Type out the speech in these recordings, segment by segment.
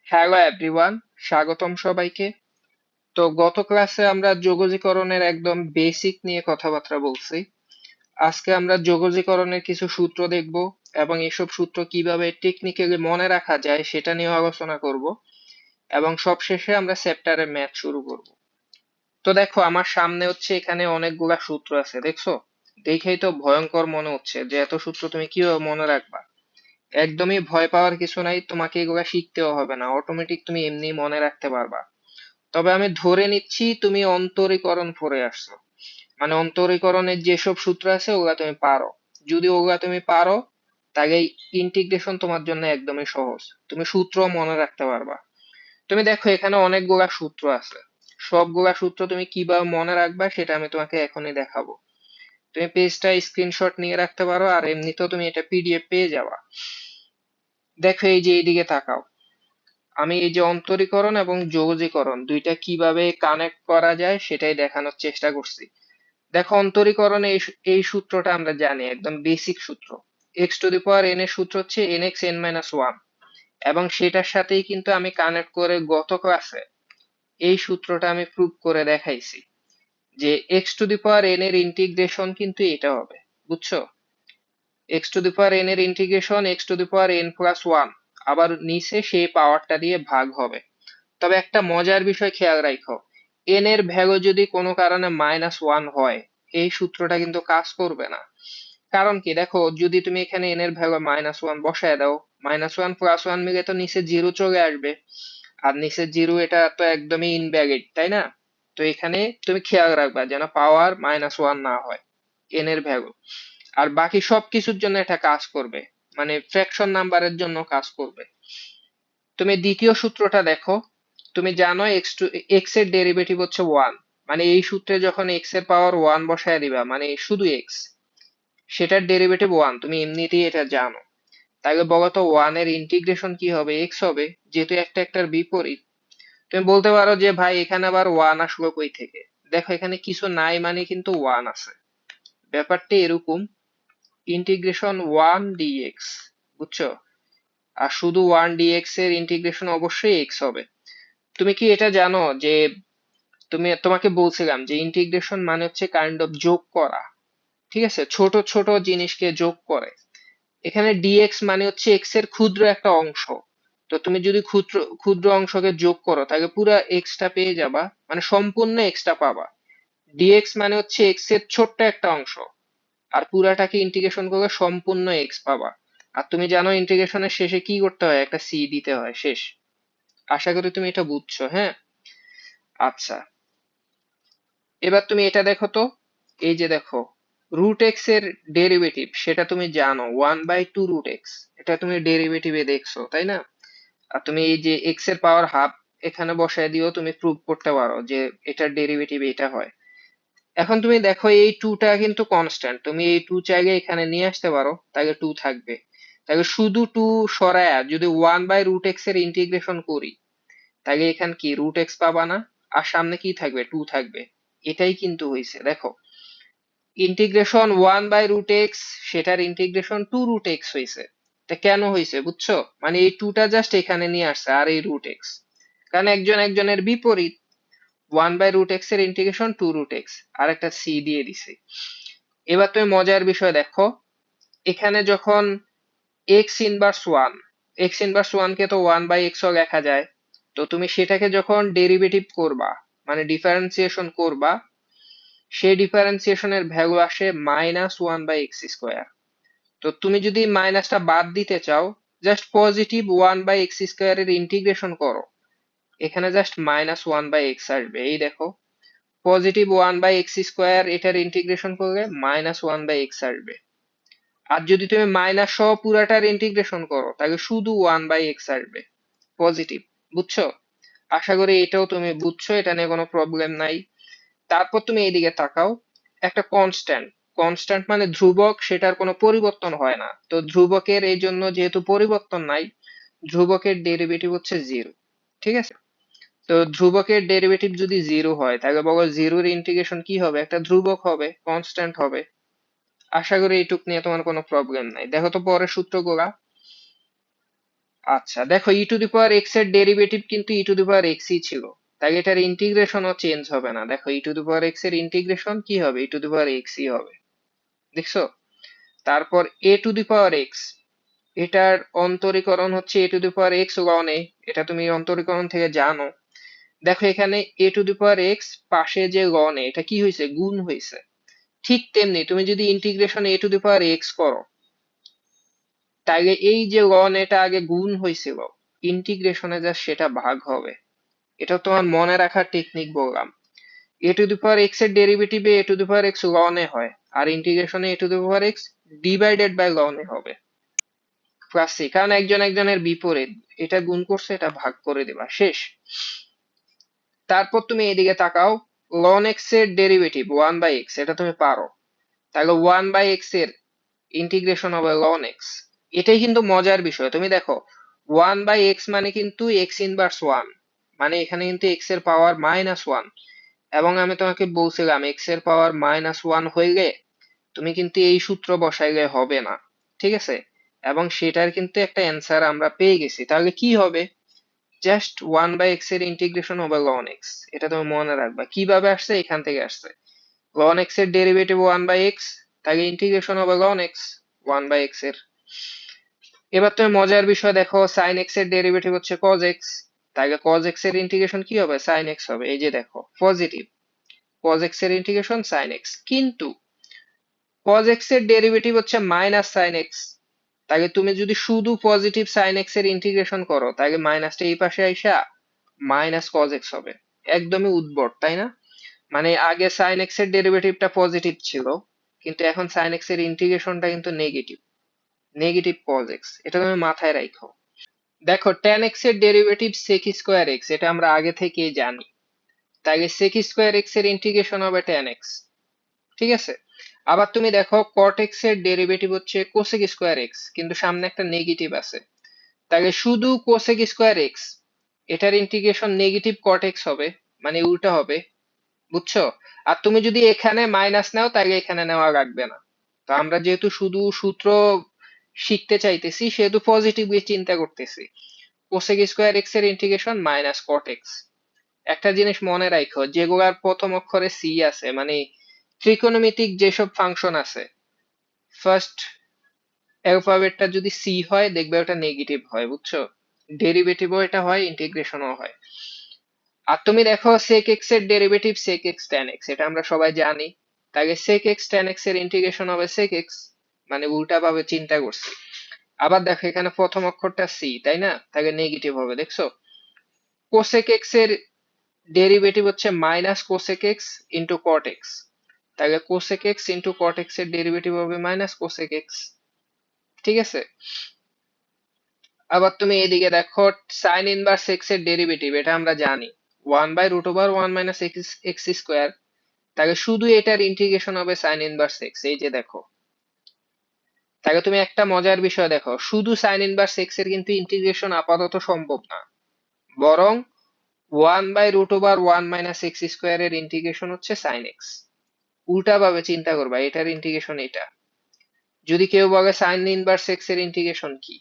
Hello everyone, স্বাগতম সবাইকে। তো গত ক্লাসে আমরা যোগজীকরণের একদম বেসিক নিয়ে কথাবার্তা বলছি। আজকে আমরা যোগজীকরণের কিছু সূত্র দেখব এবং এসব সূত্র কিভাবে টেকনিক্যালি মনে রাখা যায় সেটা নিয়ে আলোচনা করব, এবং সবশেষে আমরা চ্যাপ্টারের ম্যাথ শুরু করব। তো দেখো, আমার সামনে হচ্ছে এখানে অনেকগুলা সূত্র আছে, দেখছো? দেখেই তো ভয়ঙ্কর মনে হচ্ছে যে এত সূত্র তুমি কিভাবে মনে রাখবা। একদমই ভয় পাওয়ার কিছু নাই, তোমাকে এগুলা শিখতেও হবে না, অটোমেটিক তুমি এমনি মনে রাখতে পারবা। তবে আমি ধরে নিচ্ছি তুমি অন্তরীকরণ পড়ে আসছো, মানে অন্তরীকরণের যেসব সূত্র আছে ওগুলা তুমি পারো। যদি ওগুলা তুমি পারো, তাহলে ইন্টিগ্রেশন তোমার জন্য একদমই সহজ, তুমি সূত্র মনে রাখতে পারবা। তুমি দেখো, এখানে অনেকগুলা সূত্র আছে। সবগুলা সূত্র তুমি কিভাবে মনে রাখবা সেটা আমি তোমাকে এখনই দেখাবো। তুমি পেজটা স্ক্রিনশট নিয়ে রাখতে পারো, আর এমনিতেও তুমি এটা পিডিএফ পেয়ে যাবা। দেখো, এই যে এইদিকে তাকাও। আমি এই যে অন্তরীকরণ এবং যৌগীকরণ দুইটা কিভাবে কানেক্ট করা যায় সেটাই দেখানোর চেষ্টা করছি। দেখো, অন্তরীকরণে এই সূত্রটা আমরা জানি, একদম বেসিক সূত্র। X to the power N এর সূত্র হচ্ছে N x N minus one, এবং সেটার সাথেই কিন্তু আমি কানেক্ট করে গত ক্লাসে এই সূত্রটা আমি প্রুভ করে দেখাইছি যে X to the power N এর ইন্টিগ্রেশন কিন্তু এটা হবে, বুঝছো? X to the power N এর integration x to the power N plus one, আবার নিচে সেই পাওয়ারটা দিয়ে ভাগ হবে। তবে একটা মজার বিষয় খেয়াল রাখো, এন এর ভ্যালু যদি কোনো কারণে মাইনাস ওয়ান হয়, এই সূত্রটা কিন্তু কাজ করবে না। কারণ কি, দেখো, যদি তুমি এখানে এন এর ভ্যালু মাইনাস ওয়ান বসায় দাও, মাইনাস ওয়ান প্লাস ওয়ান মিলে তো নিচে জিরো চলে আসবে, আর নিচে জিরো এটা তো একদমই ইনভ্যালিড, তাই না? তো এখানে তুমি খেয়াল রাখবা যেন পাওয়ার মাইনাস ওয়ান না হয় এন এর ভ্যালু। আর বাকি সবকিছুর জন্য এটা কাজ করবে, মানে ফ্র্যাকশন নাম্বারের জন্য কাজ করবে। তুমি দ্বিতীয় সূত্রটা দেখো। তুমি জানো এক্স এর ডেরিভেটিভ হচ্ছে ওয়ান, মানে এই সূত্রে যখন এক্স এর পাওয়ার ওয়ান বসায় দিবা, মানে শুধু এক্স, সেটার ডেরিভেটিভ ওয়ান, তুমি এমনিতেই এটা জানো। তাহলে বলো তো, ওয়ান এর ইন্টিগ্রেশন কি হবে? এক্স হবে, যেহেতু একটা একটার বিপরীত। তুমি বলতে পারো যে ভাই এখানে আবার ওয়ান আসলো কই থেকে? দেখো, এখানে কিছু নাই মানে কিন্তু ওয়ান আছে। ব্যাপারটা এরকম, ইন্টিগ্রেশন ওয়ান ডিএক্স, বুঝছো? আর শুধু ওয়ান ডিএক্স এর ইন্টিগ্রেশন অবশ্যই এক্স হবে। তুমি কি এটা জানো যে তোমাকে বলছিলাম যে ইন্টিগ্রেশন মানে হচ্ছে কাইন্ড অফ যোগ করা, ঠিক আছে? ছোট ছোট জিনিসকে যোগ করে। এখানে ডিএক্স মানে হচ্ছে এক্স এর ক্ষুদ্র একটা অংশ। তো তুমি যদি ক্ষুদ্র ক্ষুদ্র অংশকে যোগ করো, তাহলে পুরো এক্সটা পেয়ে যাবা, মানে সম্পূর্ণ এক্সটা পাবা। ডিএক্স মানে হচ্ছে এক্স এর ছোট্ট একটা অংশ, আর পুরাটাকে ইন্টিগ্রেশন করলে সম্পূর্ণ এক্স পাবা। আর তুমি জানো ইন্টিগ্রেশনের শেষে কি করতে হয়? একটা সি দিতে হয় শেষ। আশা করি তুমি এটা বুঝছো, হ্যাঁ? আচ্ছা, এবার তুমি এটা দেখো তো। এই যে দেখো, রুট এক্স এর ডেরিভেটিভ সেটা তুমি জানো, one by two root x. এটা তুমি ডেরিভেটিভে দেখছো, তাই না? আর তুমি এই যে এক্স এর পাওয়ার হাফ এখানে বসায় দিও, তুমি প্রুভ করতে পারো যে এটার ডেরিভেটিভ এটা হয়। এখন তুমি দেখো, এই টুটা কিন্তু কনস্ট্যান্ট, তুমি এই টু চাইলে এখানে নিয়ে আসতে পারো, তাহলে টু থাকবে। তাহলে শুধু টু সরায়া যদি ওয়ান বাই রুট এক্স এর ইন্টিগ্রেশন করি, তাহলে এখানে কি রুট এক্স পাবা না? আর সামনে কি থাকবে? টু থাকবে। এটাই কিন্তু হয়েছে, দেখো। Integration one by root x, সেটার ইন্টিগ্রেশন টু রুট এক্স হয়েছে। তা কেন হয়েছে বুঝছো? মানে এই টুটা জাস্ট এখানে নিয়ে আসছে, আর এই রুট এক্স, কারণ একজন একজনের বিপরীত। ওয়ান বাই রুট এক্স এর ইন্টিগ্রেশন টু রুট এক্স, আর একটা সি দিয়ে দিছে। এবার তুমি মজার বিষয় দেখো, এখানে যখন X inverse one, X inverse one কে তো ওয়ান বাই এক্স ও লেখা যায়। তো তুমি সেটাকে যখন ডেরিভেটিভ করবা, মানে ডিফারেন্সিয়েশন করবা, সেই ডিফারেন্সিয়েশনের ভ্যালু আসে minus one by x square. তো তুমি যদি মাইনাসটা বাদ দিতে চাও, just positive one by x square এর ইন্টিগ্রেশন করো, এখানে just minus one by x আসবে। এই দেখো, positive one by x square এটার ইন্টিগ্রেশন করলে মাইনাস ওয়ান বাই এক্স আসবে। আর যদি তুমি মাইনাস সহ পুরাটার ইন্টিগ্রেশন করো, তাহলে শুধু ওয়ান বাই এক্স আসবে, পজিটিভ। বুঝছো? আশা করি এটাও তুমি বুঝছো, এটা নিয়ে কোনো প্রবলেম নাই। তারপর তুমি এইদিকে তাকাও, একটা কনস্ট্যান্ট, কনস্ট্যান্ট মানে ধ্রুবক, সেটার কোনো পরিবর্তন হয় না। তো ধ্রুবকের এই জন্য যেহেতু পরিবর্তন নাই, ধ্রুবকের ডেরিভেটিভ হচ্ছে জিরো, ঠিক আছে? তো ধ্রুবকের ডেরিভেটিভ যদি জিরো হয়, তাহলে বলো জিরোর ইন্টিগ্রেশন কি হবে? একটা ধ্রুবক হবে, কনস্ট্যান্ট হবে। আশা করি এইটুক নিয়ে তোমার কোনো প্রবলেম নাই। দেখো তো পরের সূত্রগুলা। আচ্ছা দেখো ই টু দি পাওয়ার এক্স এর ডেরিভেটিভ কিন্তু ই টু দি পাওয়ার এক্স ই ছিল, তাই এটার ইন্টিগ্রেশনও চেঞ্জ হবে না। দেখো ই টু দি পাওয়ার এক্স এর ইন্টিগ্রেশন কি হবে, ই টু দি পাওয়ার এক্স ই হবে, দেখছো? তারপর এ টু দি পাওয়ার এক্স, এটার অন্তরীকরণ হচ্ছে A to the power X ln A, এটা তুমি অন্তরীকরণ থেকে জানো। দেখো এখানে এ টু দি পাওয়ার এক্স পাশে যে লন এ, এটা কি হয়েছে, গুণ হয়েছে। ঠিক তেমনি তুমি যদি integration A to the power x করো, তাইলে এই যে লন এটা আগে গুণ হয়েছিল, ইন্টিগ্রেশনে যা সেটা ভাগ হবে। এটা তোমার মনে রাখার টেকনিক বললাম। এ টু দি পাওয়ার এক্স এর ডেরিভেটিভে A to the power X ln A হয়, আর ইন্টিগ্রেশনে A to the power X divided by ln A হবে। ক্লাস সি, কারণ একজন একজনের বিপরীত, এটা গুণ করছে এটা ভাগ করে দিবা, শেষ। তারপর তুমি এদিকে তাকাও, লন এক্স এর ডেরিভেটিভ ওয়ান বাই এক্স, এটা তুমি পারো। তাহলে ওয়ান বাই এক্স এর ইন্টিগ্রেশন হবে লন এক্স। এটাই কিন্তু মজার বিষয়, তুমি দেখো ওয়ান বাই এক্স মানে কিন্তু এক্স ইনভার্স ওয়ান, মানে এখানে কিন্তু এক্স এর পাওয়ার মাইনাস ওয়ান। এবং আমি তোমাকে বলছিলাম এক্স এর পাওয়ার মাইনাস ওয়ান হইলে তুমি কিন্তু এই সূত্র বসাইলে হবে না, ঠিক আছে? এবং সেটার কিন্তু একটা অ্যান্সার আমরা পেয়ে গেছি। তাহলে কি হবে, জাস্ট ওয়ান বাই এক্স এর ইন্টিগ্রেশন হবে লন এক্স। এটা তুমি মনে রাখবা, কিভাবে আসছে, এখান থেকে আসছে। লন এক্স এর ডেরিভেটিভ ওয়ান বাই এক্স, তাহলে ইন্টিগ্রেশন হবে ln x, one by x এর। এবার তুমি মজার বিষয় দেখো, সাইন এক্স এর ডেরিভেটিভ হচ্ছে কজ এক্স, তাহলে কজ এক্স এর ইন্টিগ্রেশন কি হবে, সাইন এক্স হবে। এই যে দেখো পজিটিভ, কজ এক্স এর ইন্টিগ্রেশন সাইন এক্স। কিন্তু কজ এক্স এর ডেরিভেটিভ হচ্ছে মাইনাস সাইন এক্স, তাহলে তুমি যদি শুধু পজিটিভ সাইন এক্স এর ইন্টিগ্রেশন করো, তাহলে মাইনাসটা এই পাশে আইসা মাইনাস কজ এক্স হবে। একদমই উদ্ভট, তাই না? মানে আগে সাইন এক্স এর ডেরিভেটিভটা পজিটিভ ছিল, কিন্তু এখন সাইন এক্স এর ইন্টিগ্রেশনটা কিন্তু নেগেটিভ, নেগেটিভ কজ এক্স। এটা তুমি মাথায় রাখো। দেখো tan এক্স এর ডেরিভেটিভ sec স্কয়ার এক্স, এটা আমরা আগে থেকেই জানি। তাই sec স্কয়ার এক্স এর ইন্টিগ্রেশন হবে tan এক্স, ঠিক আছে? আবার তুমি দেখো cot এক্স এর ডেরিভেটিভ হচ্ছে cosec স্কয়ার এক্স, কিন্তু সামনে একটা নেগেটিভ আছে, তাহলে শুধু cosec স্কয়ার এক্স, এটার ইন্টিগ্রেশন নেগেটিভ cot এক্স হবে, মানে উল্টা হবে, বুঝছো? আর তুমি যদি এখানে মাইনাস নাও, তাহলে এখানে নেওয়া লাগবে না। তো আমরা যেহেতু শুধু সূত্র শিখতে চাইতেছি, সেহেতু পজিটিভলি চিন্তা করতেছি। cosec স্কয়ার এক্স এর ইন্টিগ্রেশন মাইনাস cot এক্স। একটা জিনিস মনে রাখো, যেগুলার প্রথম অক্ষরে সি আছে, মানে ত্রিকোণমিতিক যেসব ফাংশন আছে, ফার্স্ট অ্যালফাবেটটা যদি সি হয়, দেখবে ওটা নেগেটিভ হয়, বুঝছো? ডেরিভেটিভও এটা হয়, ইন্টিগ্রেশনও হয়। আর তুমি দেখো sec x এর derivative sec x tan x, এটা আমরা সবাই জানি। তাকে sec x tan x এর ইন্টিগ্রেশন হবে sec x, মানে উল্টা ভাবে চিন্তা করছি। আবার দেখো এখানে প্রথম অক্ষরটা সি, তাই না? তাকে নেগেটিভ হবে, দেখছো? cosec x এর ডেরিভেটিভ হচ্ছে minus cosec x into cot x, তাহলে cosec x into cot x এর ডেরিভেটিভ হবে মাইনাস cosec x, ঠিক আছে? আবার তুমি এদিকে দেখো সাইন ইনভার্স x এর ডেরিভেটিভ, এটা আমরা জানি one by root over one minus x square, তাহলে শুধু এটার ইন্টিগ্রেশন হবে সাইন ইনভার্স এক্স। এই যে দেখো, তাহলে তুমি একটা মজার বিষয় দেখো, শুধু সাইন ইনভার্স এক্স এর কিন্তু ইন্টিগ্রেশন আপাতত সম্ভব না, বরং one by root over one minus x square এর ইন্টিগ্রেশন হচ্ছে সাইন এক্স। উল্টা ভাবে চিন্তা করবা, এটার ইন্টিগ্রেশন এটা। যদি কেউ বলে সাইন ইনভার্স এক্স এর ইন্টিগ্রেশন কি,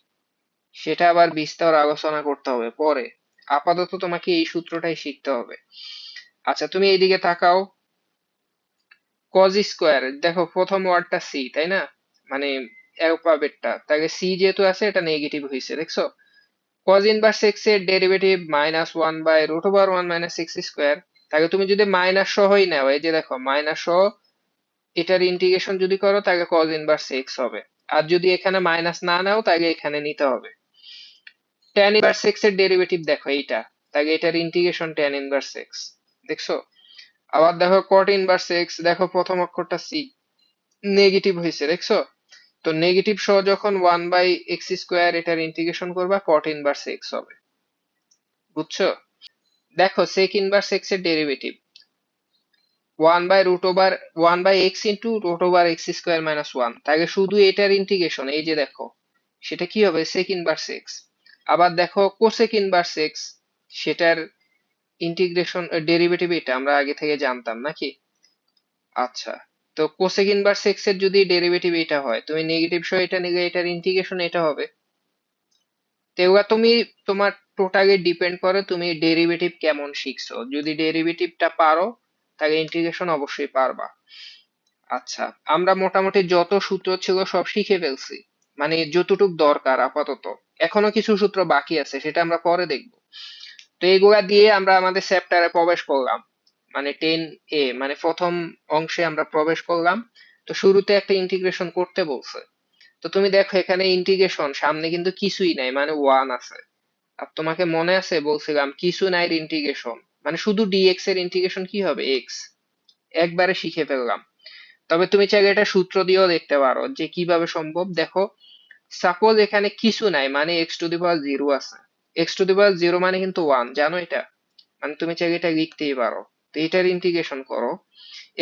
সেটা আবার বিস্তর আলোচনা করতে হবে পরে। আপাতত তোমাকে এই সূত্রটাই শিখতে হবে। আচ্ছা তুমি এইদিকে তাকাও, কজ স্কোয়ার, দেখো প্রথম ওয়ার্ডটা সি, তাই না? মানে অ্যালফাবেটটা, তাহলে সি যেহেতু আছে, এটা নেগেটিভ হয়েছে, দেখছো? কজ ইনভার্স এক্স এর derivative minus one by root over one minus x square, তাহলে তুমি যদি মাইনাস সহই নাও, এই যে দেখো মাইনাস সহ এটার ইন্টিগ্রেশন যদি করো, তাহলে কজ ইনভার্স এক্স হবে। আর যদি এখানে মাইনাস না নাও, তাহলে এখানে নিতে হবে। tan ইনভার্স এক্স এর ডেরিভেটিভ দেখো এইটা, তাহলে এটার ইন্টিগ্রেশন tan ইনভার্স এক্স, দেখছো? আবার দেখো cot ইনভার্স এক্স, দেখো প্রথম অক্ষরটা সি, নেগেটিভ হয়েছে, দেখছো? তো নেগেটিভ সহ যখন ওয়ান বাই এক্স স্কোয়ার এটার ইন্টিগ্রেশন করবা, cot ইনভার্স এক্স হবে, বুঝছো? দেখো sec ইনভার্স এক্স এর derivative one by root over one by x into root over x square minus one, তাকে শুধু এটার ইন্টিগ্রেশন, এই যে দেখো সেটা কি হবে, sec ইনভার্স এক্স। আবার দেখো কোসেক ইনভার্স এক্স, সেটার ইন্টিগ্রেশন ডেরিভেটিভ এটা আমরা আগে থেকে জানতাম নাকি? আচ্ছা, তো কোসেক ইনভার্স এক্স এর যদি ডেরিভেটিভ এটা হয়, তুমি নেগেটিভ সহ এটা নিলে এটার ইন্টিগ্রেশন এটা হবে। তো এগুলা তুমি তোমার টোটালি ডিপেন্ড করে তুমি ডেরিভেটিভ কেমন শিখছো। যদি ডেরিভেটিভটা পারো তাহলে ইন্টিগ্রেশন অবশ্যই পারবা। আচ্ছা, আমরা মোটামুটি যত সূত্র ছিল সব শিখে ফেলছি, মানে যতটুক দরকার আপাতত। এখনো কিছু সূত্র বাকি আছে, সেটা আমরা পরে দেখব। তো এইগুলা দিয়ে আমরা আমাদের চ্যাপ্টারে প্রবেশ করলাম, মানে 10A, মানে প্রথম অংশে আমরা প্রবেশ করলাম। তো শুরুতে একটা ইন্টিগ্রেশন করতে বলছে। তো তুমি দেখো এখানে ইন্টিগ্রেশন সামনে কিন্তু কিছুই নাই, মানে ওয়ান আছে। আর তোমাকে মনে আছে বলছিলাম কিছু নাই ইন্টিগ্রেশন মানে শুধু ডিএক্স এর ইন্টিগ্রেশন কি হবে, এক্স। একবারে শিখে ফেললাম। তবে তুমি চাইলে এটা সূত্র দিয়েও দেখতে পারো যে কিভাবে সম্ভব। দেখো, সাপোজ এখানে কিছু নাই, মানে X to the power zero আছে। X to the power zero মানে কিন্তু ওয়ান, জানো এটা? মানে তুমি চাইলে এটা লিখতেই পারো। তো এটার ইন্টিগ্রেশন করো,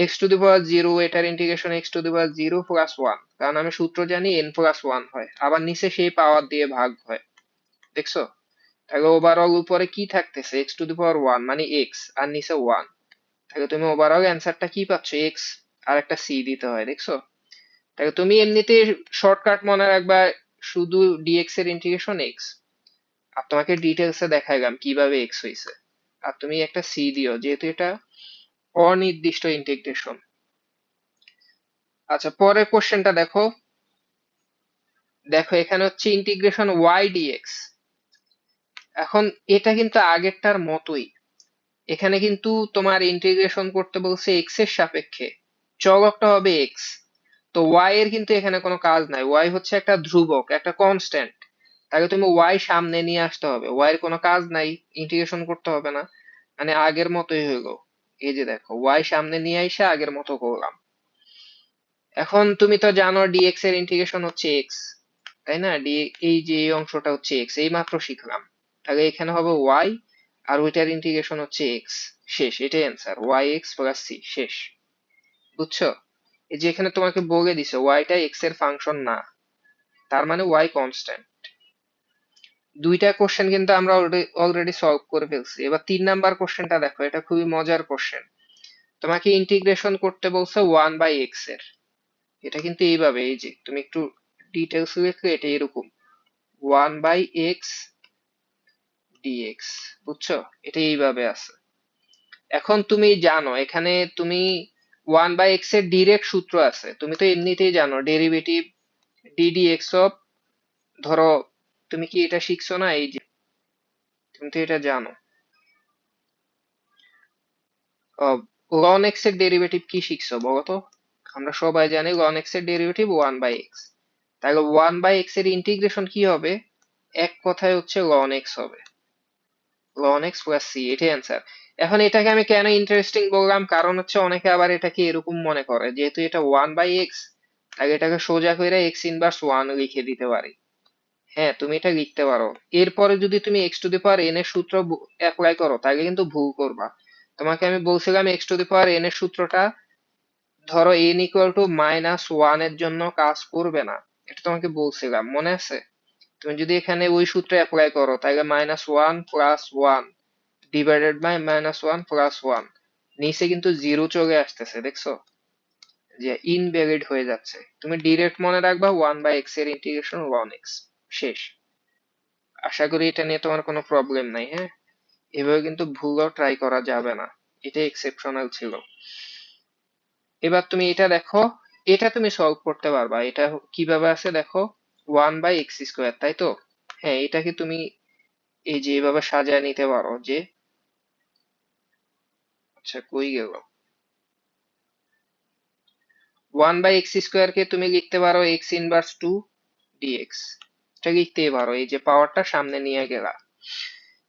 x to the power zero, এটার integration x to the power zero plus one, কারণ আমি সূত্র জানি এন প্লাস ওয়ান হয়, আবার নিচে সেই পাওয়ার দিয়ে ভাগ হয়। দেখছো? তাহলে ওভারঅল উপরে কি থাকতেছে, x to the power one মানে এক্স, আর নিচে ওয়ান। তাহলে তুমি ওভারঅল অ্যান্সারটা কি পাচ্ছ, এক্স আর একটা সি দিতে হয়। দেখছো? তাহলে তুমি এমনিতে শর্টকাট মনে রাখবা শুধু ডিএক্স এর ইন্টিগ্রেশন এক্স, আর তোমাকে ডিটেলসে দেখাইলাম কিভাবে এক্স হইছে। আর তুমি একটা সি দিও, যেহেতু এটা অনির্দিষ্ট ইন্টিগ্রেশন। আচ্ছা, পরের কোশ্চেনটা দেখো। দেখো এখানে হচ্ছে ইন্টিগ্রেশন ওয়াই ডিএক্স। এখন এটা কিন্তু আগেরটার মতোই। এখানে কিন্তু তোমার ইন্টিগ্রেশন করতে বলছে এক্স এর সাপেক্ষে, চলকটা হবে এক্স। তো ওয়াই এর কিন্তু এখানে কোনো কাজ নাই, ওয়াই হচ্ছে একটা ধ্রুবক, একটা কনস্ট্যান্ট। তাকে তুমি ওয়াই সামনে নিয়ে আসতে হবে, ওয়াই এর কোনো কাজ নাই, ইন্টিগ্রেশন করতে হবে না, মানে আগের মতোই হইলো। এই যে দেখো, ওয়াই সামনে নিয়ে আইসা আগের মতো করলাম। এখন তুমি তো জানো ডিএক্স এর ইন্টিগ্রেশন হচ্ছে এক্স, তাই না? এই যে এই অংশটা হচ্ছে এক্স, এই মাত্র শিখলাম। তাহলে এখানে হবে ওয়াই, আর ওইটার ইন্টিগ্রেশন হচ্ছে এক্স। শেষ, এটাই answer, y x plus c. শেষ। বুঝছো? এই যে এখানে তোমাকে বলে দিছে ওয়াইটা এক্স এর ফাংশন না, তার মানে ওয়াই কনস্ট্যান্ট। দুইটা কোশ্চেন কিন্তু আমরা অলরেডি সলভ করে ফেলছি। এবার 3 নাম্বার কোশ্চেনটা দেখো, এটা খুবই মজার কোশ্চেন। তোমাকে ইন্টিগ্রেশন করতে বলছে ওয়ান বাই এক্স এর। এটা কিন্তু এইভাবে, এই যে তুমি একটু ডিটেলস লিখলে এটা এরকম, ওয়ান বাই এক্স ডিএক্স। বুঝছো? এটা এইভাবে আছে। এখন তুমি জানো এখানে তুমি ওয়ান বাই এক্স এর ডিরেক্ট সূত্র আছে, তুমি তো এমনিতেই জানো ডেরিভেটিভ ডিডি এক্স অফ, ধরো তুমি কি এটা শিখছো না, এই যে তুমি তো এটা জানো, লন এক্স এর ডেরিভেটিভ কি শিখছো বলো তো? আমরা সবাই জানি লন এক্স এর ডেরিভেটিভ ওয়ান বাই এক্স। তাহলে ওয়ান বাই এক্স এর ইন্টিগ্রেশন কি হবে, এক কথায় হচ্ছে লন এক্স হবে, লন এক্স প্লাস সি, এটাই অ্যান্সার। এখন এটাকে আমি কেন ইন্টারেস্টিং বললাম, কারণ হচ্ছে অনেকে আবার এটাকে এরকম মনে করে, যেহেতু এটা ওয়ান বাই এক্স, তাহলে এটাকে সোজা করে এক্স ইনভার্স ওয়ান লিখে দিতে পারি। হ্যাঁ, তুমি এটা লিখতে পারো। এরপরে যদি তুমি x to the power N এর সূত্র অ্যাপ্লাই করো তাহলে কিন্তু ভুল করবা। তোমাকে আমি বলছিলাম x to the power N এর সূত্রটা, ধরো N equal to minus one এর জন্য কাজ করবে না, এটা তোমাকে বলছিলাম, মনে আছে? তুমি যদি এখানে ওই সূত্র অ্যাপ্লাই করো তাহলে minus one plus one divided by minus one plus one, নিচে কিন্তু জিরো চলে আসতেছে, দেখছো? যে ইনভ্যালিড হয়ে যাচ্ছে। তুমি ডিরেক্ট মনে রাখবা ওয়ান বাই এক্স এর ইন্টিগ্রেশন ওয়ান এক্স। শেষ। আশা করি এটা নিয়ে তোমার কোনো প্রবলেম নাই, হ্যাঁ? এভাবে কিন্তু ভুলও ট্রাই করা যাবে না, এটা এক্সেপশনাল ছিল। এবার তুমি এটা দেখো, এটা তুমি সলভ করতে পারবা। এটা কিভাবে আছে দেখো, ওয়ান বাই এক্স স্কোয়ার, তাই তো? হ্যাঁ, এটাকে তুমি এই যে এভাবে সাজায় নিতে পারো যে, আচ্ছা কই গেল, ওয়ান বাই এক্স স্কোয়ার কে তুমি লিখতে পারো এক্স ইনভার্স টু ডিএক্স, এটা লিখতেই পারো, এই যে পাওয়ারটা সামনে নিয়ে গেলা।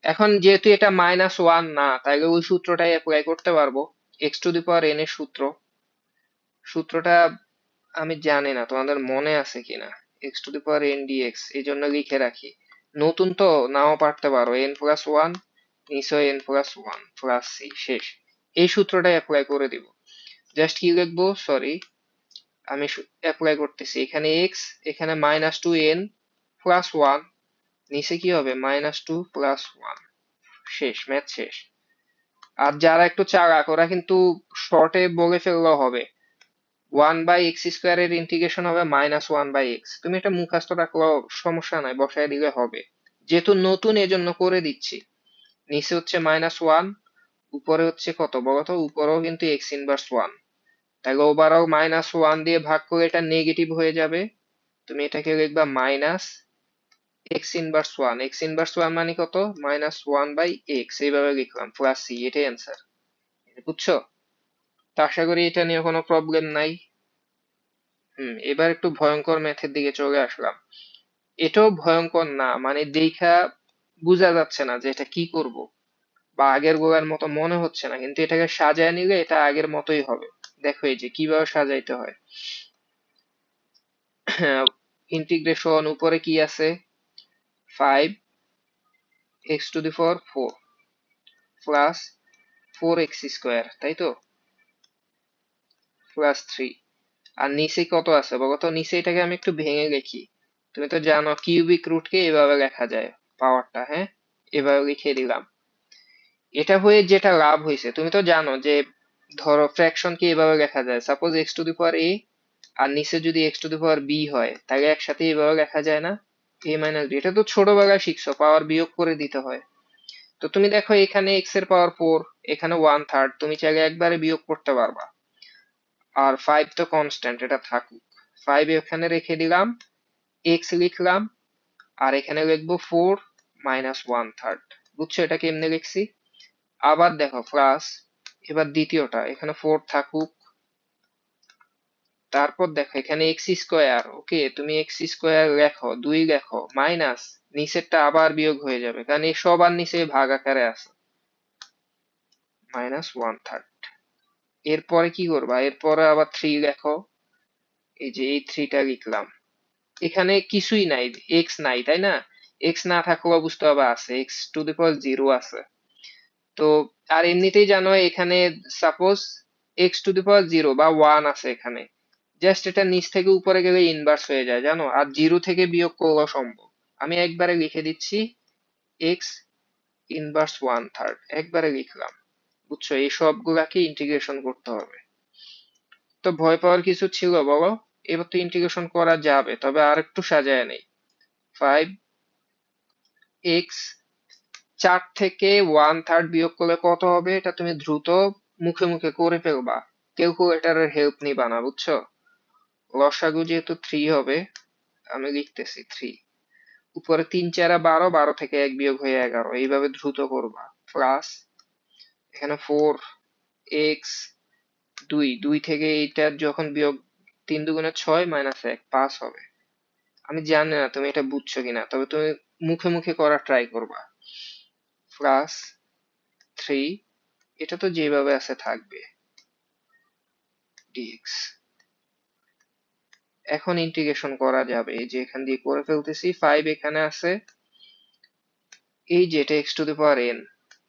এখন যেহেতু এটা মাইনাস ওয়ান না, তাইলে ওই সূত্রটাই অ্যাপ্লাই করতে পারবো, x to the power N এর সূত্র। সূত্রটা আমি জানি না তোমাদের মনে আছে কিনা, x to the power n dx, এই জন্য লিখে রাখি। নতুন তো নাও পারতে পারো, এন প্লাস ওয়ান, নিশ্চয় n plus one plus c. শেষ। এই সূত্রটাই অ্যাপ্লাই করে দিব। জাস্ট কি লিখবো, সরি, আমি অ্যাপ্লাই করতেছি এখানে এক্স, এখানে minus two n plus one, নিচে কি হবে মাইনাস টু প্লাস ওয়ান। শেষ, ম্যাথ শেষ। আর যারা একটু চালাক ওরা কিন্তু শর্টে বলে ফেললেও হবে, ওয়ান বাই এক্স স্কোয়ার এর ইন্টিগ্রেশন হবে মাইনাস ওয়ান বাই এক্স। তুমি এটা মুখস্থ রাখলেও সমস্যা নাই, বসায় দিলে হবে। যেহেতু নতুন এজন্য করে দিচ্ছি। নিচে হচ্ছে -1, উপরে হচ্ছে কত বলো তো? উপরেও কিন্তু এক্স ইনভার্স 1। তাহলে ওভারঅল -1 দিয়ে ভাগ করে এটা নেগেটিভ হয়ে যাবে। তুমি এটাকে লিখবা minus x inverse 1। X inverse 1 মানে কত? -1/x। এইভাবে লিখলাম প্লাস সি, এটাই অ্যান্সার। বুঝছো? তো আশা করি এটা নিয়ে কোনো প্রবলেম নাই। এবার একটু ভয়ঙ্কর ম্যাথের দিকে চলে আসলাম। এটাও ভয়ঙ্কর না, মানে দেখা বোঝা যাচ্ছে না যে এটা কি করব, বা আগের গোলার মতো মনে হচ্ছে না, কিন্তু এটাকে সাজায় নিলে এটা আগের মতোই হবে। দেখো এই যে কিভাবে সাজাইতে হয়। ইন্টিগ্রেশন উপরে কি আছে? 5x⁴ প্লাস 4x², তাই তো? প্লাস 3। আর নিচে কত আছে বলো তো? নিচে এটাকে আমি একটু ভেঙে লিখি। তুমি তো জানো কিউবিক রুটকে এভাবে লেখা যায়, পাওয়ারটা, হ্যাঁ? এভাবে লিখে দিলাম। এটা হয়ে যেটা লাভ হয়েছে, তুমি তো জানো যে ধরো ফ্র্যাকশনকে এভাবে লেখা যায়, সাপোজ x⁴a আর নিচে যদি x⁴b হয়, তাহলে একসাথে এভাবে লেখা যায় না? a - b। এটা তো ছোটবেলায় শিখছো, পাওয়ার বিয়োগ করে দিতে হয়। তো তুমি দেখো এখানে x এর পাওয়ার 4, এখানে 1/3, তুমি চাইলে একবারে বিয়োগ করতে পারবা। আর 5 তো কনস্ট্যান্ট, এটা থাকুক। 5 এখানে রেখে দিলাম, x লিখলাম, আর এখানে লিখবো 4 -1/3। বুঝছো এটা কেমনে লিখছি? আবার দেখো প্লাস, এবার দ্বিতীয়টা, এখানে 4 থাকুক। তারপর দেখো এখানে x², ওকে, তুমি x² লেখো, 2 লেখো, মাইনাস নিচেরটা আবার বিয়োগ হয়ে যাবে, কারণ এই সবার নিচে ভাগ আকারে আছে, -1/3। এরপরে কি করবা? এরপরে আবার 3 লেখো, এই যে এই 3টা লিখলাম। এখানে কিছুই নাই, x নাই, তাই না? x না থাকলেও বুঝতে হবে আছে, x⁴0 আছে। তো আর এমনিতেই জানো এখানে সাপোজ x⁴0 বা 1 আছে এখানে, জাস্ট এটা নিচ থেকে উপরে গেলে ইনভার্স হয়ে যায়, জানো? আর 0 থেকে বিয়োগ করা সম্ভব। আমি একবারে লিখে দিচ্ছি x ইনভার্স 1/3, একবারে লিখলাম। বুঝছো? এই সবগুলাকে ইন্টিগ্রেশন করতে হবে। তো ভয় পাওয়ার কিছু ছিল বলো? এবার তো ইন্টিগ্রেশন করা যাবে, তবে আর একটু সাজায় নেই। 5x 4 থেকে 1/3 বিয়োগ করলে কত হবে? এটা তুমি দ্রুত মুখে মুখে করে ফেলবা, ক্যালকুলেটরের হেল্প নিবা না, বুঝছো? লসাগু যেহেতু 3 হবে, আমি লিখতেছি 3। উপরে 3×4 12, 12 থেকে 1 বিয়োগ হয়ে 11, এইভাবে দ্রুত করবা। প্লাস এখানে 4x 2, 2 থেকে এইটার যখন বিয়োগ 3 দুগুণে 6 -1 5 হবে। আমি জানি না তুমি এটা বুঝছো কিনা, তবে তুমি মুখে মুখে করার ট্রাই করবা। প্লাস 3, এটা তো যেভাবে আছে থাকবে, dx। এখন ইন্টিগ্রেশন করা যাবে, এই যে এখান দিয়ে করে ফেলতেছি। 5 এখানে আছে, এই যে এটা x⁴n,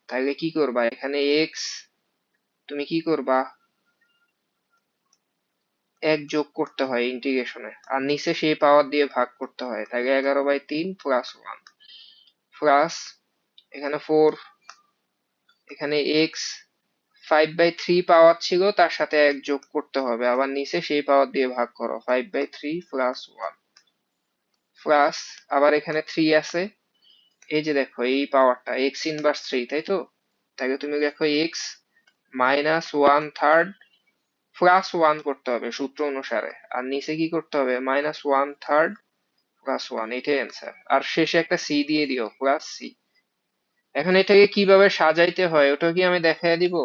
তাহলে কি করবা? এখানে x তুমি কি করবা? 1 যোগ করতে হয় ইন্টিগ্রেশনে, আর নিচে সেই পাওয়ার দিয়ে ভাগ করতে হয়, তাহলে 11/3 প্লাস 1 প্লাস এখানে 4, এখানে x 5/3 পাওয়ার ছিল, তার সাথে 1 যোগ করতে হবে, আবার নিচে সেই পাওয়ার দিয়ে ভাগ করো, 5/3 প্লাস 1 প্লাস আবার এখানে 3 আছে, এই যে দেখো এই পাওয়ারটা x ইনভার্স 3, তাই তো? তাহলে তুমি দেখো x -1/3 প্লাস 1 করতে হবে সূত্র অনুসারে, আর নিচে কি করতে হবে? -1/3 প্লাস 1, এটাই অ্যান্সার। আর শেষে একটা c দিয়ে দিও, প্লাস c। এখন এটাকে কিভাবে সাজাইতে হয় ওটা কি আমি দেখায় দিব?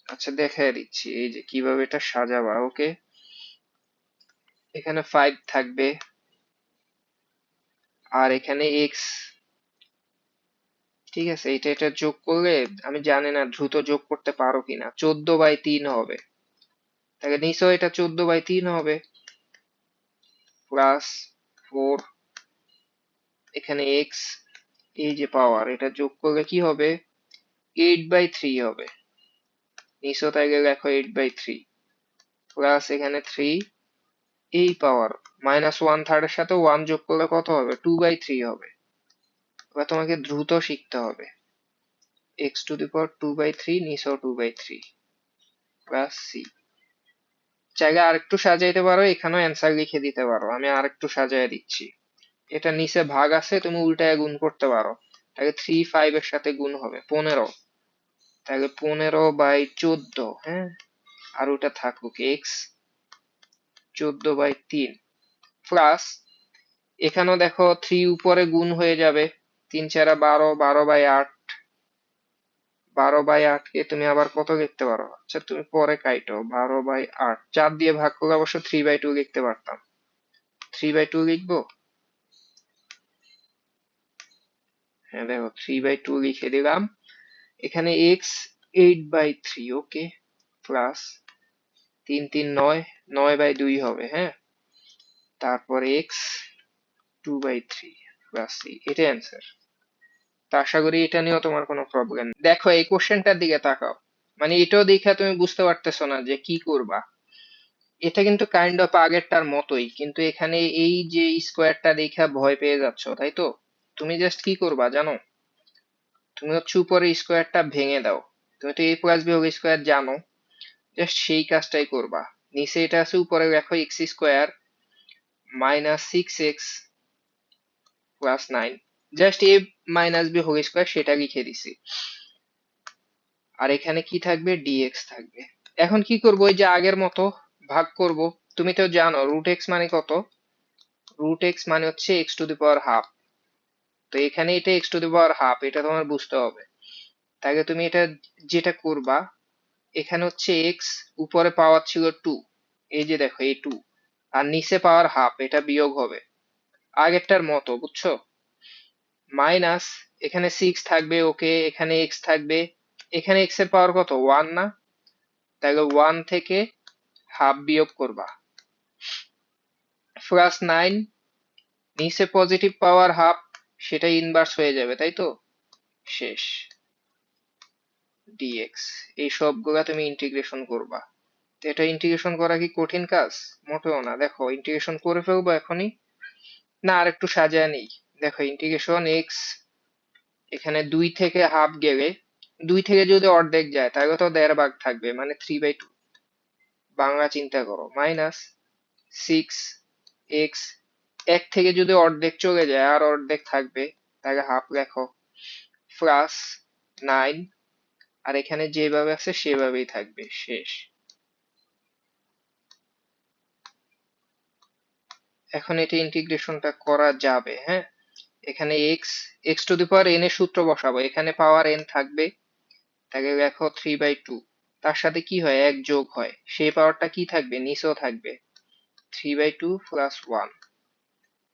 আচ্ছা দেখায় দিচ্ছি, এই যে কিভাবে এটা সাজাবা। ওকে, এখানে 5 থাকবে, আর এখানে x, ঠিক আছে? এটা এটা যোগ করলে, আমি জানি না দ্রুত যোগ করতে পারো কিনা, 14/3 হবে। তাহলে নিশ্চয় এটা 14/3 হবে, প্লাস 4, এখানে x, এই যে পাওয়ার, এটা যোগ করলে কি হবে? 8/3 হবে। নিচে তাইলে লেখো 8/3 প্লাস এখানে 3, এই পাওয়ার -1/3 এর সাথে 1 যোগ করলে কত হবে? 2/3 হবে। এবার তোমাকে দ্রুত শিখতে হবে। x⁴ নিচেও 2/3 প্লাস c। চাইলে আরেকটু সাজাইতে পারো, এখানেও অ্যান্সার লিখে দিতে পারো, আমি আরেকটু সাজায় দিচ্ছি। এটা নিচে ভাগ আছে, তুমি উল্টায় গুণ করতে পারো। তাহলে 3 এর সাথে গুণ হবে 15, তাহলে 15/14, হ্যাঁ, আর ওটা থাকুক এক্স 14/3 প্লাস, এখানেও দেখো 3 উপরে গুণ হয়ে যাবে, 3 4 12, 12/8, 12/8 কে তুমি আবার কত লিখতে পারো, আচ্ছা তুমি পরে কাইটো, 12/8 4 দিয়ে ভাগ করলে অবশ্য 3/2 লিখতে পারতাম, 3/2 লিখবো, হ্যাঁ দেখো 3/2 লিখে দিলাম। এখানে এক্স 8/3, ওকে, প্লাস 3 3 9, 9/2 হবে, হ্যাঁ, তারপর এক্স 2/3 প্লাস সি, এটাই অ্যান্সার। তো আশা করি এটা নিয়েও তোমার কোনো প্রবলেম নেই। দেখো এই কোশ্চেনটার দিকে তাকাও, মানে এটাও দেখে তুমি বুঝতে পারতেছো না যে কি করবা। এটা কিন্তু কাইন্ড অফ আগেরটার মতোই, কিন্তু এখানে এই যে স্কোয়ারটা দেখা ভয় পেয়ে যাচ্ছ, তাই তো? তুমি জাস্ট কি করবা জানো, তুমি হচ্ছে উপরে স্কোয়ারটা ভেঙে দাও। তুমি তো a plus b whole square জানো, জাস্ট সেই কাজটাই করবা। নিচে এটা আছে, উপরে দেখো x square -6x plus 9, just a minus b whole square সেটা লিখে দিছি। আর এখানে কি থাকবে, ডিএক্স থাকবে। এখন কি করব, ওই যে আগের মতো ভাগ করব। তুমি তো জানো রুট এক্স মানে কত, রুট এক্স মানে হচ্ছে x to the power half. তো এখানে এটা x to the power half, এটা তোমার বুঝতে হবে। তাহলে তুমি এটা যেটা করবা, এখানে হচ্ছে এক্স, উপরে পাওয়ার ছিল 2, এই যে দেখো এই 2, আর নিচে পাওয়ার হাফ, এটা বিয়োগ হবে আগেরটার মতো, বুঝছো? মাইনাস, এখানে 6 থাকবে, ওকে, এখানে এক্স থাকবে, এখানে এক্স এর পাওয়ার কত, 1 না? তাহলে 1 থেকে হাফ বিয়োগ করবা, প্লাস 9, নিচে পজিটিভ পাওয়ার হাফ, সেটা ইনভার্স হয়ে যাবে, তাই তো? শেষ, ডিএক্স। এই সবগুলা তুমি ইন্টিগ্রেশন করবা। তো এটা ইন্টিগ্রেশন করা কি কঠিন কাজ? মোটেও না। দেখো ইন্টিগ্রেশন করে ফেলবো এখনই, না আর একটু সাজায় নেই। দেখো ইন্টিগ্রেশন এক্স, এখানে 2 থেকে হাফ গেলে, 2 থেকে যদি অর্ধেক যায় তাহলে তো 1.5 ভাগ থাকবে, মানে 3/2। বাংলা চিন্তা করো, মাইনাস 6x, 1 থেকে যদি অর্ধেক চলে যায় আর অর্ধেক থাকবে, তাহলে হাফ লেখো, প্লাস 9, আর এখানে যেভাবে আছে সেভাবেই থাকবে, শেষ। এখন এটা ইন্টিগ্রেশনটা করা যাবে, হ্যাঁ। এখানে x to the power N এর সূত্র বসাবো, এখানে পাওয়ার এন থাকবে, তাকে লেখো 3/2। তার সাথে কি হয়, এক যোগ হয়, সেই পাওয়ারটা কি থাকবে, নিচেও থাকবে, 3/2 প্লাস 1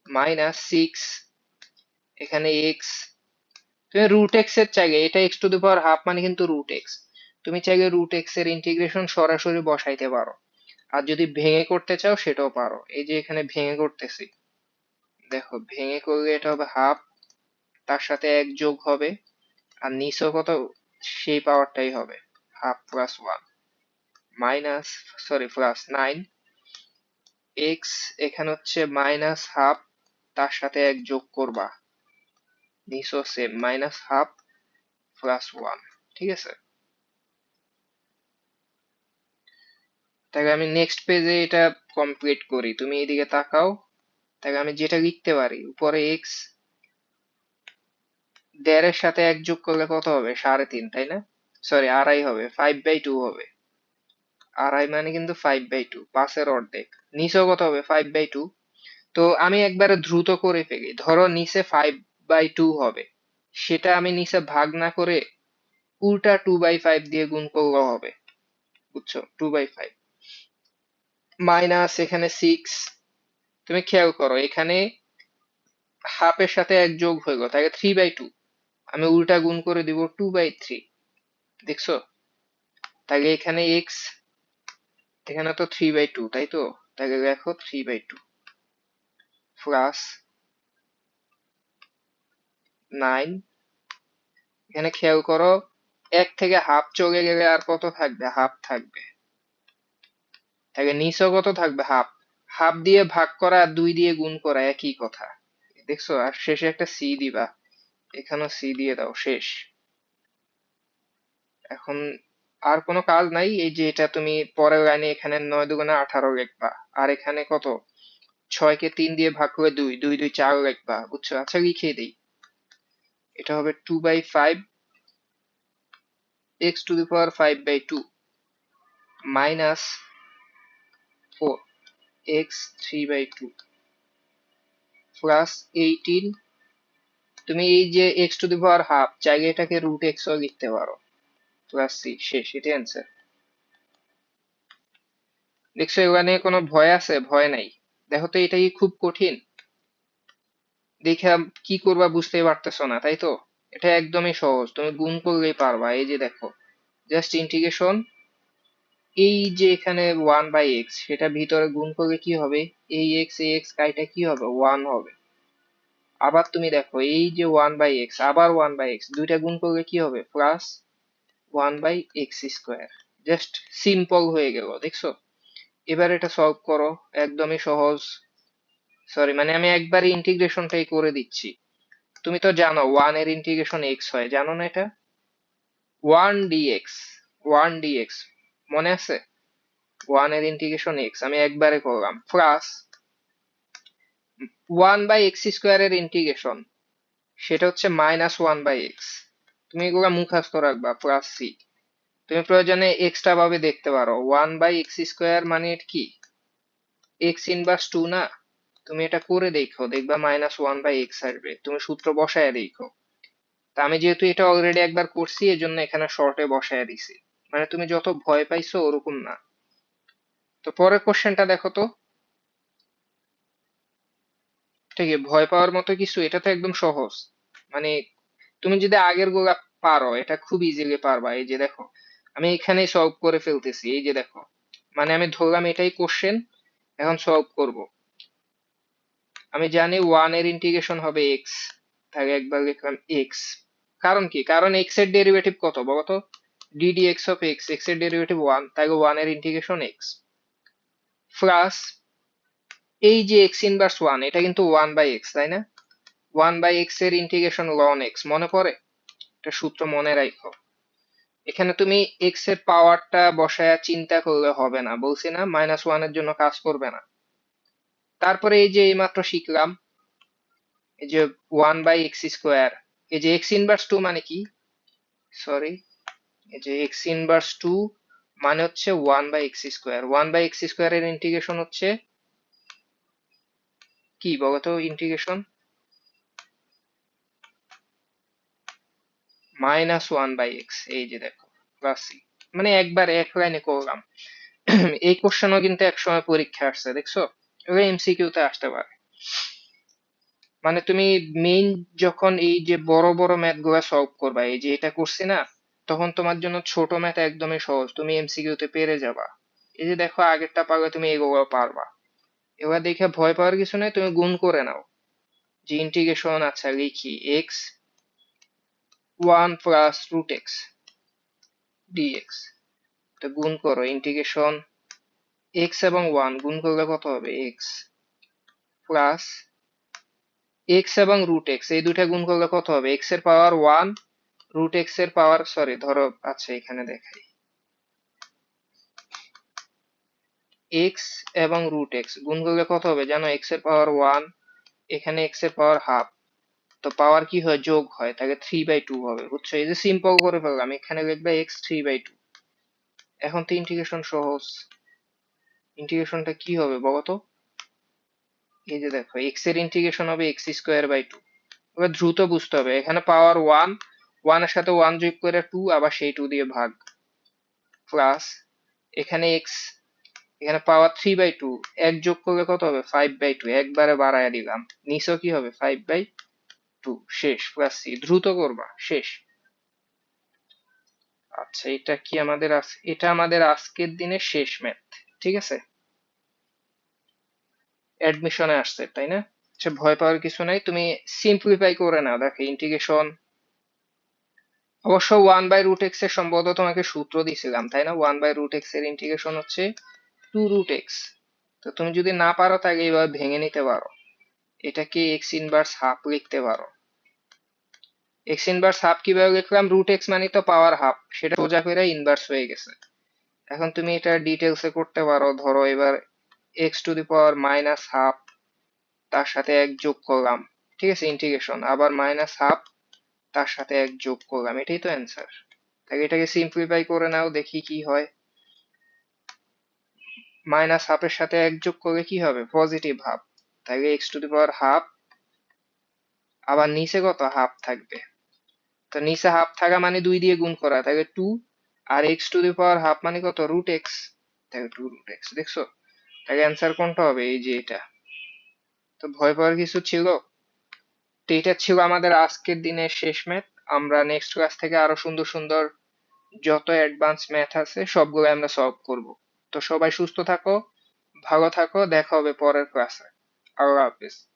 মাইনাস 6, এখানে এক্স, তুমি রুট এক্স এর চাইলে, এটা x to the power half মানে কিন্তু রুট এক্স, তুমি চাইলে রুট এক্স এর ইন্টিগ্রেশন সরাসরি বসাইতে পারো, আর যদি ভেঙে করতে চাও সেটাও পারো। এই যে এখানে ভেঙে করতেছি, দেখো ভেঙে করলে এটা হবে হাফ, তার সাথে এক যোগ হবে, আর নিচেও কত, সেই পাওয়ারটাই হবে, half plus 1 minus, sorry plus 9, x এখানে হচ্ছে মাইনাস হাফ, তার সাথে এক যোগ করবা, নিচেও সেম মাইনাস হাফ প্লাস 1, ঠিক আছে? তাহলে আমি নেক্সট পেজে এটা কমপ্লিট করি, তুমি এদিকে তাকাও। তাহলে আমি যেটা লিখতে পারি, উপরে এক্স 1.5 এর সাথে এক যোগ করলে কত হবে, 3.5, তাই না? সরি, আড়াই হবে, 5/2 হবে। আড়াই মানে কিন্তু 5/2, 5 এর অর্ধেক। নিচেও কত হবে, 5/2। তো আমি একবারে দ্রুত করে ফেলি, ধরো নিচে 5/2 হবে, সেটা আমি নিচে ভাগ না করে উল্টা 2/5 দিয়ে গুণ করলেও হবে, বুঝছো? 2/5 মাইনাস এখানে 6, তুমি খেয়াল করো এখানে হাফের সাথে এক যোগ হয়ে গেল, তাহলে 3/2, আমি উল্টা গুণ করে দিব 2/3, দেখছো? তাহলে এখানে এক্স, এখানে তো 3/2, তাই তো? তাহলে দেখো 3/2 প্লাস 9, এখানে খেয়াল করো, এক থেকে হাফ চলে গেলে আর কত থাকবে, হাফ থাকবে, তাহলে নিচেও কত থাকবে, হাফ। হাফ দিয়ে ভাগ করা আর 2 দিয়ে গুণ করা একই কথা, দেখছো? আর শেষে একটা সি দিবা, এখানেও সি দিয়ে দাও, শেষ। এখন আর কোনো কাজ নাই, এই যে এটা তুমি পরের লাইনে এখানে 9 × 2 = 18 লিখবা, আর এখানে কত, 6 কে 3 দিয়ে ভাগ করে 2, 2 2 4 লিখবা, বুঝছো? আচ্ছা লিখে দেই, এটা হবে 2/5 x to the power 5/2 minus 4 x 3/2 plus 18, তুমি এই যে x to the power half চাইলে এটাকে রুট x ও লিখতে পারো, প্লাস c, শেষ, এটাই অ্যান্সার। দেখছো এখানে কোনো ভয় আছে? ভয় নাই। দেখো তো এটা কি খুব কঠিন? দেখে কি করবা বুঝতেই পারতেছো না, তাই তো? এটা একদমই সহজ, তুমি গুণ করলেই পারবা। এই যে দেখো, জাস্ট ইন্টিগ্রেশন, এই যে এখানে 1/x, সেটা ভিতরে গুণ করলে কি হবে? এই x কাইটা কি হবে? 1 হবে। আবার তুমি দেখো, এই যে 1/x আবার 1/x, দুইটা গুণ করলে কি হবে? Plus 1/x²। জাস্ট সিম্পল হয়ে গেল, দেখছো? এবার এটা সলভ করো, একদমই সহজ। সরি, মানে আমি একবারে ইন্টিগ্রেশনটাই করে দিচ্ছি। তুমি তো জানো 1 এর ইন্টিগ্রেশন x হয়, জানো না এটা? 1 dx, 1 dx, মনে আছে? 1 এর ইন্টিগ্রেশন x আমি একবারে করলাম, প্লাস 1/x² এর ইন্টিগ্রেশন, সেটা হচ্ছে -1/x। তুমি এগুলা মুখস্থ রাখবা, প্লাস c। তুমি প্রয়োজনে এক্সট্রা ভাবে দেখতে পারো, 1/x² মানে এটা কি? x ইনভার্স 2 না? তুমি এটা করে দেখো, দেখবা -1/x আসবে, তুমি সূত্র বসায় দেখো। তা আমি যেহেতু এটা অলরেডি একবার করছি, এজন্য এখানে শর্টে বসায় দিছি। মানে তুমি যত ভয় পাইছো ওরকম না। তো পরের কোশ্চেনটা দেখো তো। ঠিক আছে, ভয় পাওয়ার মতো কিছু? এটা তো একদম সহজ। মানে তুমি যদি আগের গুলা পারো, এটা খুব ইজিলি পারবা। এই যে দেখো, আমি এখানেই সলভ করে ফেলতেছি, এই যে দেখো। মানে আমি ধরলাম এটাই কোশ্চেন, এখন সলভ করব। আমি জানি 1 এর ইন্টিগ্রেশন হবে x, তাহলে একবার লিখলাম x। কারণ কি? কারণ x এর ডেরিভেটিভ কত বলতো? ddx অফ x, x এর ডেরিভেটিভ 1, তাহলে 1 এর ইন্টিগ্রেশন x, প্লাস এই যে x ইনভার্স 1, এটা কিন্তু 1/x, তাই না? 1/x এর ইন্টিগ্রেশন ln x, মনে পড়ে? এটা সূত্র মনে রাখো। এখানে তুমি x এর পাওয়ারটা বসায়া চিন্তা করলে হবে না, বলছি না -1 এর জন্য কাজ করবে না। তারপরে এই যে এইমাত্র শিখলাম, এই যে 1/x², এই যে x ইনভার্স 2 মানে কি? সরি, এই যে x ইনভার্স 2 মানে হচ্ছে 1/x²। 1/x² এর ইন্টিগ্রেশন হচ্ছে কি বলতো? ইন্টিগ্রেশন -1/x, এই যে দেখো, প্লাস c। মানে একবার এক লাইনে করলাম। এই কোশ্চেনও কিন্তু একসময় পরীক্ষা আসছে, দেখছো? এগুলো এমসিকিউ তে আসতে পারে। মানে তুমি মেইন যখন এই যে বড় বড় ম্যাথ গুলা সলভ করবা, এই যে এটা করছি না, তখন তোমার জন্য ছোট ম্যাথ একদমই সহজ, তুমি এমসিকিউ তে পেরে যাবা। এই যে দেখো, আগেরটা পারলে তুমি এগুলো পারবা। এবার দেখে ভয় পাওয়ার কিছু নেই, তুমি গুণ করে নাও। যে ইন্টিগ্রেশন, আচ্ছা লিখি, x 1 plus root x dx, তো গুণ করো, ইন্টিগ্রেশন x এবং 1 গুণ করলে কত হবে? x প্লাস x এবং রুট x, এই দুইটা গুণ করলে কত হবে? x এর পাওয়ার 1 রুট x এর পাওয়ার, সরি ধরো, আচ্ছা এখানে দেখাই, x এবং রুট x গুণ করলে কত হবে জানো? x এর পাওয়ার 1, এখানে x এর পাওয়ার হাফ, তো পাওয়ার কি হয়? যোগ হয়, তাহলে 3/2 হবে, বুঝছো? এই যে সিম্পল করে ফেললাম, এখানে লিখবে x 3/2। এখন তো ইন্টিগ্রেশন সহজ। ইন্টিগ্রেশনটা কি হবে বলতো? এই যে দেখো, x এর ইন্টিগ্রেশন হবে x²/2। এবার দ্রুত বুঝতে হবে, এখানে পাওয়ার 1, 1 এর সাথে 1 যোগ করে 2, আবার সেই 2 দিয়ে ভাগ, প্লাস এখানে x, এখানে পাওয়ার 3/2, এক যোগ করলে কত হবে? 5/2, একবারে বাড়ায় দিলাম, নিচেও কি হবে? 5/2, শেষ, প্লাস c। দ্রুত করবা, শেষ। আচ্ছা, এটা কি আমাদের এটা আমাদের আজকের দিনের শেষ ম্যাথ, ঠিক আছে? অ্যাডমিশনে আসছে, তাই না? আচ্ছা, ভয় পাওয়ার কিছু নাই, তুমি সিম্পলিফাই করে নাও। দেখো ইন্টিগ্রেশন, অবশ্য 1/√x এর সম্ভবত তোমাকে সূত্র দিছিলাম, তাই না? 1/√x এর ইন্টিগ্রেশন হচ্ছে 2√x। তো তুমি যদি না পারো, তাহলে এইভাবে ভেঙে নিতে পারো, এটাকে x ইনভার্স হাফ লিখতে পারো। x ইনভার্স হাফ কিভাবে লিখলাম? রুট x মানে তো পাওয়ার হাফ, সেটা সোজা করে ইনভার্স হয়ে গেছে। এখন তুমি এটা ডিটেলসে করতে পারো, ধরো এবার x টু দি পাওয়ার -1/2 তার সাথে 1 যোগ করলাম, ঠিক আছে, ইন্টিগ্রেশন, আবার মাইনাস হাফ তার সাথে 1 যোগ করলাম, এটাই তো অ্যান্সার। তাহলে এটাকে সিম্পলিফাই করে নাও, দেখি কি হয়। মাইনাস হাফের সাথে 1 যোগ করলে কি হবে? Positive half. তাহলে x to the power half, আবার নিচে কত? হাফ থাকবে। তো নিচে হাফ থাকা মানে 2 দিয়ে গুণ করা, তাহলে 2, আর x to the power half মানে কত? Root x. তাহলে 2 রুট এক্স, দেখছো? তাহলে অ্যান্সার কোনটা হবে? এই যে এটা। তো ভয় পাওয়ার কিছু ছিল? তো এটা ছিল আমাদের আজকের দিনের শেষ ম্যাথ। আমরা নেক্সট ক্লাস থেকে আরো সুন্দর সুন্দর যত অ্যাডভান্স ম্যাথ আছে সবগুলো আমরা সলভ করব। তো সবাই সুস্থ থাকো, ভালো থাকো, দেখা হবে পরের ক্লাসে। আল্লাহ হাফিজ।